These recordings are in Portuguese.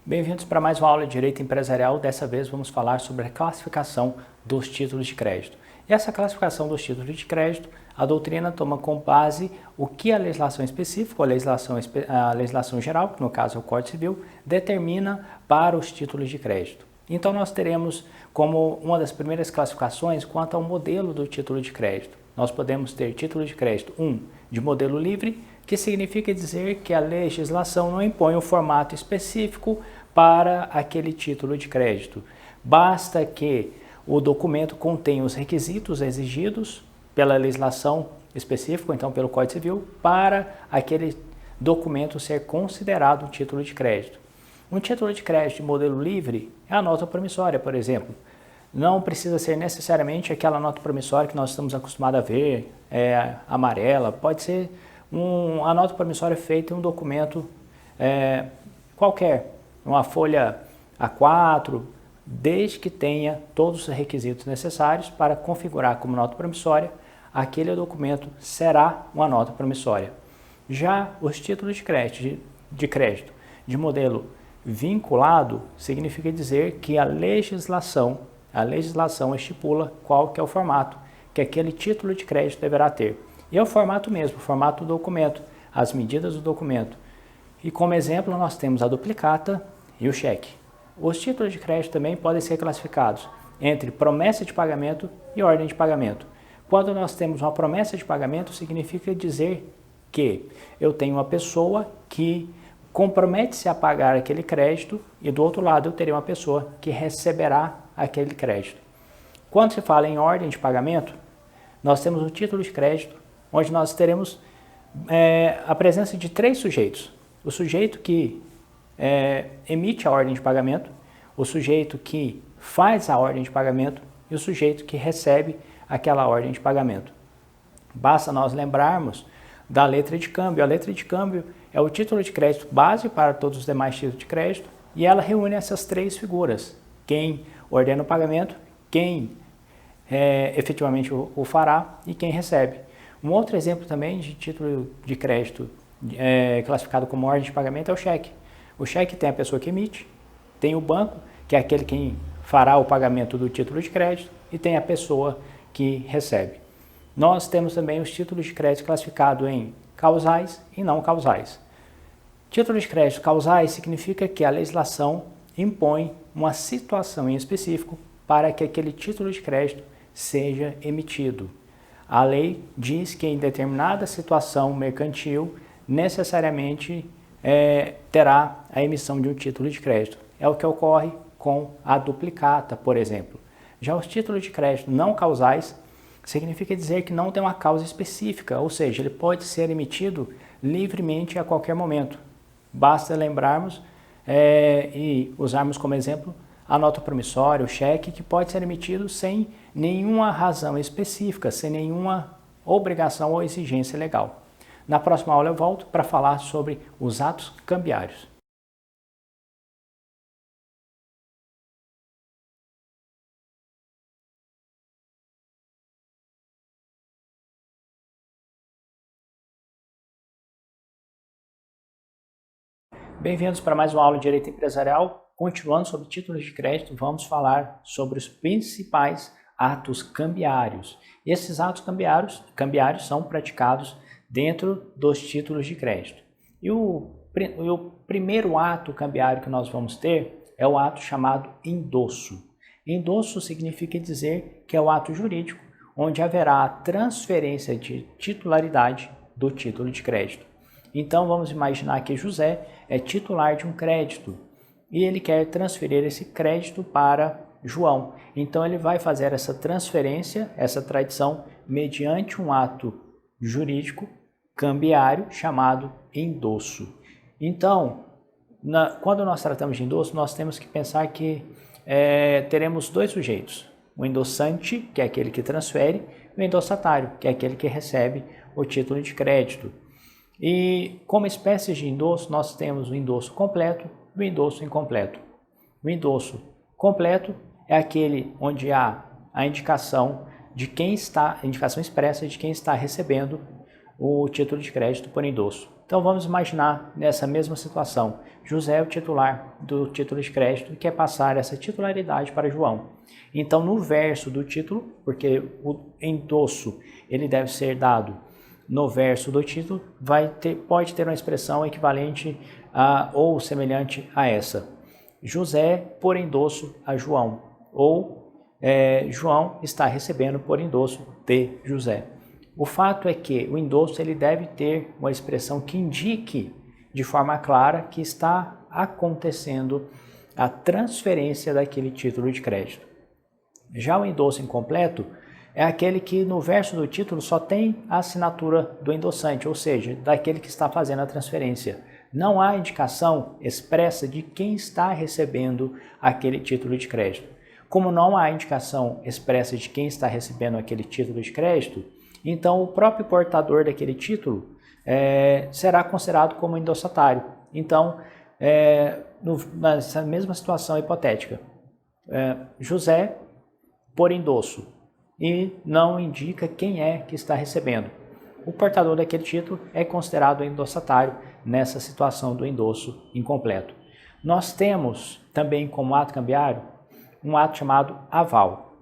Bem-vindos para mais uma aula de Direito Empresarial. Dessa vez vamos falar sobre a classificação dos títulos de crédito. E essa classificação dos títulos de crédito, a doutrina toma como base o que a legislação específica, a legislação geral, que no caso é o Código Civil, determina para os títulos de crédito. Então nós teremos como uma das primeiras classificações quanto ao modelo do título de crédito. Nós podemos ter título de crédito de modelo livre, que significa dizer que a legislação não impõe um formato específico para aquele título de crédito. Basta que o documento contenha os requisitos exigidos pela legislação específica, então pelo Código Civil, para aquele documento ser considerado um título de crédito. Um título de crédito de modelo livre é a nota promissória, por exemplo. Não precisa ser necessariamente aquela nota promissória que nós estamos acostumados a ver, amarela. Pode ser a nota promissória feita em um documento qualquer, uma folha A4, desde que tenha todos os requisitos necessários para configurar como nota promissória, aquele documento será uma nota promissória. Já os títulos de crédito de modelo vinculado significa dizer que a legislação estipula qual que é o formato que aquele título de crédito deverá ter. E é o formato mesmo, o formato do documento, as medidas do documento. E como exemplo nós temos a duplicata e o cheque. Os títulos de crédito também podem ser classificados entre promessa de pagamento e ordem de pagamento. Quando nós temos uma promessa de pagamento, significa dizer que eu tenho uma pessoa que compromete-se a pagar aquele crédito e do outro lado eu terei uma pessoa que receberá aquele crédito. Quando se fala em ordem de pagamento, nós temos um título de crédito onde nós teremos a presença de três sujeitos. O sujeito que emite a ordem de pagamento, o sujeito que faz a ordem de pagamento e o sujeito que recebe aquela ordem de pagamento. Basta nós lembrarmos da letra de câmbio. A letra de câmbio é o título de crédito base para todos os demais títulos de crédito e ela reúne essas três figuras. Quem ordena o pagamento, quem efetivamente o fará e quem recebe. Um outro exemplo também de título de crédito classificado como ordem de pagamento é o cheque. O cheque tem a pessoa que emite, tem o banco, que é aquele quem fará o pagamento do título de crédito, e tem a pessoa que recebe. Nós temos também os títulos de crédito classificados em causais e não causais. Títulos de crédito causais significa que a legislação impõe uma situação em específico para que aquele título de crédito seja emitido. A lei diz que em determinada situação mercantil necessariamente terá a emissão de um título de crédito. É o que ocorre com a duplicata, por exemplo. Já os títulos de crédito não causais significa dizer que não tem uma causa específica, ou seja, ele pode ser emitido livremente a qualquer momento. Basta lembrarmos e usarmos como exemplo a nota promissória, o cheque, que pode ser emitido sem nenhuma razão específica, sem nenhuma obrigação ou exigência legal. Na próxima aula eu volto para falar sobre os atos cambiários. Bem-vindos para mais uma aula de Direito Empresarial. Continuando sobre títulos de crédito, vamos falar sobre os principais atos cambiários. Esses atos cambiários são praticados dentro dos títulos de crédito. E o primeiro ato cambiário que nós vamos ter é o ato chamado endosso. Endosso significa dizer que é o ato jurídico onde haverá a transferência de titularidade do título de crédito. Então vamos imaginar que José é titular de um crédito e ele quer transferir esse crédito para João. Então ele vai fazer essa transferência, essa tradição, mediante um ato jurídico cambiário chamado endosso. Então, quando nós tratamos de endosso, nós temos que pensar que teremos dois sujeitos. O endossante, que é aquele que transfere, e o endossatário, que é aquele que recebe o título de crédito. E como espécies de endosso, nós temos o endosso completo e o endosso incompleto. O endosso completo é aquele onde há a indicação de quem está, a indicação expressa de quem está recebendo o título de crédito por endosso. Então vamos imaginar nessa mesma situação. José é o titular do título de crédito e quer passar essa titularidade para João. Então no verso do título, porque o endosso ele deve ser dado no verso do título, pode ter uma expressão equivalente ou semelhante a essa. José por endosso a João, ou João está recebendo por endosso de José. O fato é que o endosso ele deve ter uma expressão que indique de forma clara que está acontecendo a transferência daquele título de crédito. Já o endosso incompleto é aquele que no verso do título só tem a assinatura do endossante, ou seja, daquele que está fazendo a transferência. Não há indicação expressa de quem está recebendo aquele título de crédito. Como não há indicação expressa de quem está recebendo aquele título de crédito, então o próprio portador daquele título será considerado como endossatário. Então, nessa mesma situação hipotética, José por endosso e não indica quem é que está recebendo. O portador daquele título é considerado endossatário nessa situação do endosso incompleto. Nós temos também como ato cambiário um ato chamado aval.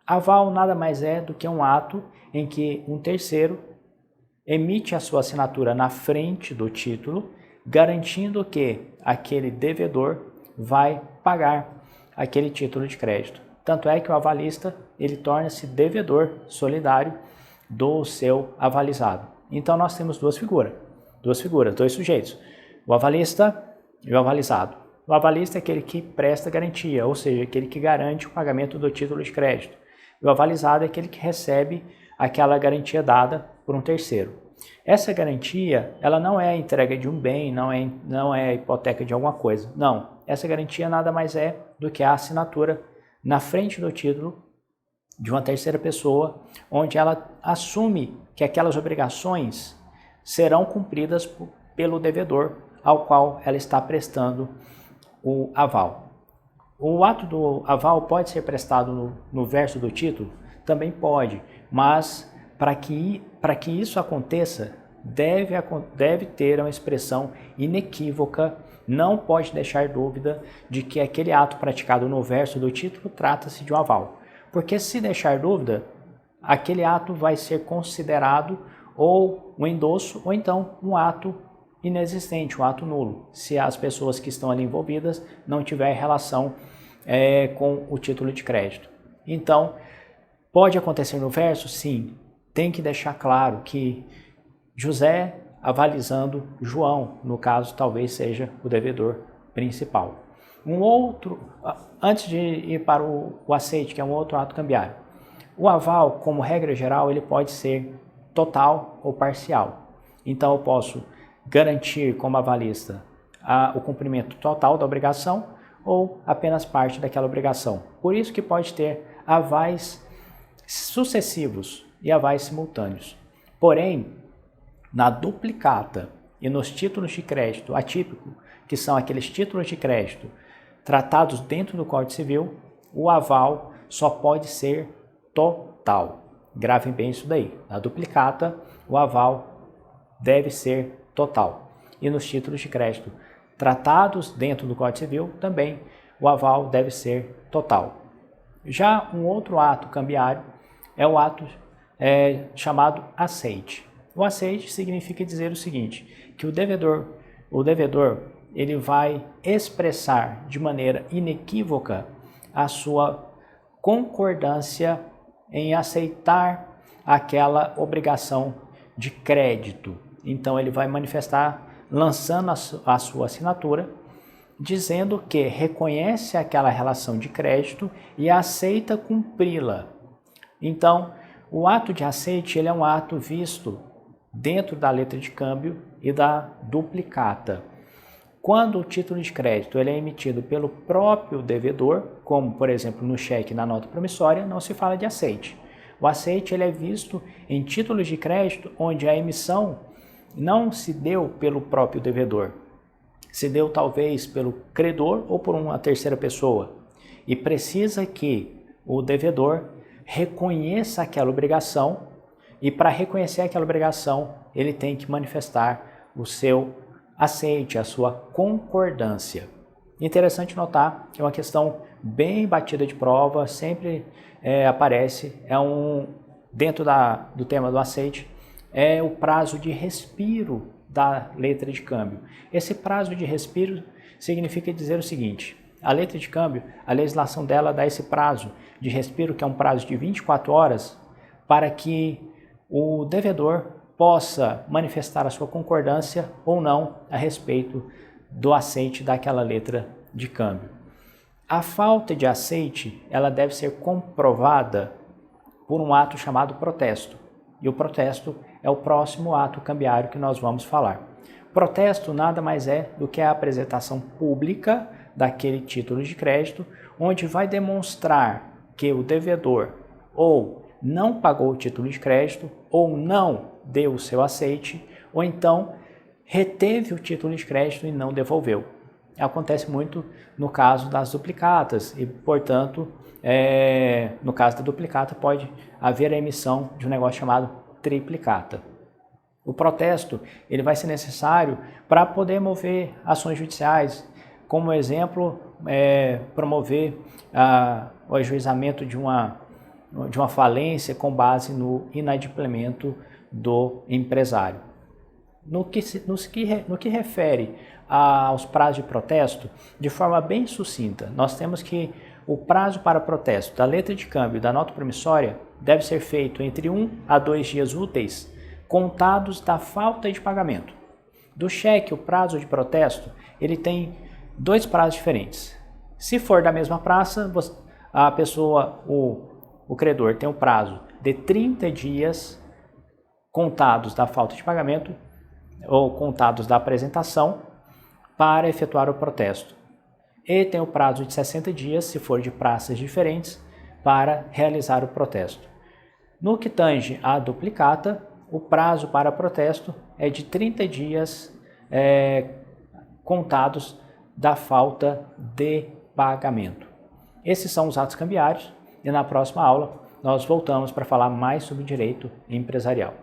Aval nada mais é do que um ato em que um terceiro emite a sua assinatura na frente do título, garantindo que aquele devedor vai pagar aquele título de crédito. Tanto é que o avalista ele torna-se devedor solidário do seu avalizado. Então nós temos duas figuras, dois sujeitos, o avalista e o avalizado. O avalista é aquele que presta garantia, ou seja, aquele que garante o pagamento do título de crédito. O avalizado é aquele que recebe aquela garantia dada por um terceiro. Essa garantia, ela não é a entrega de um bem, não é a hipoteca de alguma coisa. Não, essa garantia nada mais é do que a assinatura na frente do título de uma terceira pessoa, onde ela assume que aquelas obrigações serão cumpridas pelo devedor ao qual ela está prestando o aval. O ato do aval pode ser prestado no verso do título? Também pode, mas para que isso aconteça, deve ter uma expressão inequívoca, não pode deixar dúvida de que aquele ato praticado no verso do título trata-se de um aval. Porque se deixar dúvida, aquele ato vai ser considerado ou um endosso ou então um ato inexistente, um ato nulo, se as pessoas que estão ali envolvidas não tiverem relação com o título de crédito. Então, pode acontecer no verso? Sim. Tem que deixar claro que José avalizando João, no caso, talvez seja o devedor principal. Antes de ir para o aceite, que é um outro ato cambiário, o aval, como regra geral, ele pode ser total ou parcial. Então, eu posso garantir como avalista o cumprimento total da obrigação ou apenas parte daquela obrigação. Por isso que pode ter avais sucessivos e avais simultâneos. Porém, na duplicata e nos títulos de crédito atípico, que são aqueles títulos de crédito tratados dentro do Código Civil, o aval só pode ser total. Gravem bem isso daí. Na duplicata, o aval deve ser total. E nos títulos de crédito tratados dentro do Código Civil, também o aval deve ser total. Já um outro ato cambiário é o ato chamado aceite. O aceite significa dizer o seguinte, que o devedor ele vai expressar de maneira inequívoca a sua concordância em aceitar aquela obrigação de crédito. Então ele vai manifestar lançando a sua assinatura, dizendo que reconhece aquela relação de crédito e aceita cumpri-la. Então, o ato de aceite ele é um ato visto dentro da letra de câmbio e da duplicata. Quando o título de crédito ele é emitido pelo próprio devedor, como por exemplo no cheque e na nota promissória, não se fala de aceite. O aceite ele é visto em títulos de crédito onde a emissão não se deu pelo próprio devedor, se deu talvez pelo credor ou por uma terceira pessoa, e precisa que o devedor reconheça aquela obrigação e para reconhecer aquela obrigação, ele tem que manifestar o seu aceite, a sua concordância. Interessante notar que é uma questão bem batida de prova, sempre aparece, dentro do tema do aceite, é o prazo de respiro da letra de câmbio. Esse prazo de respiro significa dizer o seguinte: a letra de câmbio, a legislação dela dá esse prazo de respiro, que é um prazo de 24 horas, para que o devedor possa manifestar a sua concordância ou não a respeito do aceite daquela letra de câmbio. A falta de aceite, ela deve ser comprovada por um ato chamado protesto. E o protesto é o próximo ato cambiário que nós vamos falar. Protesto nada mais é do que a apresentação pública daquele título de crédito, onde vai demonstrar que o devedor ou não pagou o título de crédito, ou não deu o seu aceite, ou então reteve o título de crédito e não devolveu. Acontece muito no caso das duplicatas e, portanto, no caso da duplicata pode haver a emissão de um negócio chamado triplicata. O protesto ele vai ser necessário para poder mover ações judiciais, como exemplo, promover o ajuizamento de uma falência com base no inadimplemento do empresário. No que refere aos prazos de protesto, de forma bem sucinta, nós temos que o prazo para protesto da letra de câmbio da nota promissória deve ser feito entre 1 a 2 dias úteis, contados da falta de pagamento. Do cheque, o prazo de protesto, ele tem 2 prazos diferentes. Se for da mesma praça, a pessoa, o credor tem o prazo de 30 dias contados da falta de pagamento ou contados da apresentação para efetuar o protesto. E tem o prazo de 60 dias, se for de praças diferentes, para realizar o protesto. No que tange à duplicata, o prazo para protesto é de 30 dias contados da falta de pagamento. Esses são os atos cambiários e na próxima aula nós voltamos para falar mais sobre direito empresarial.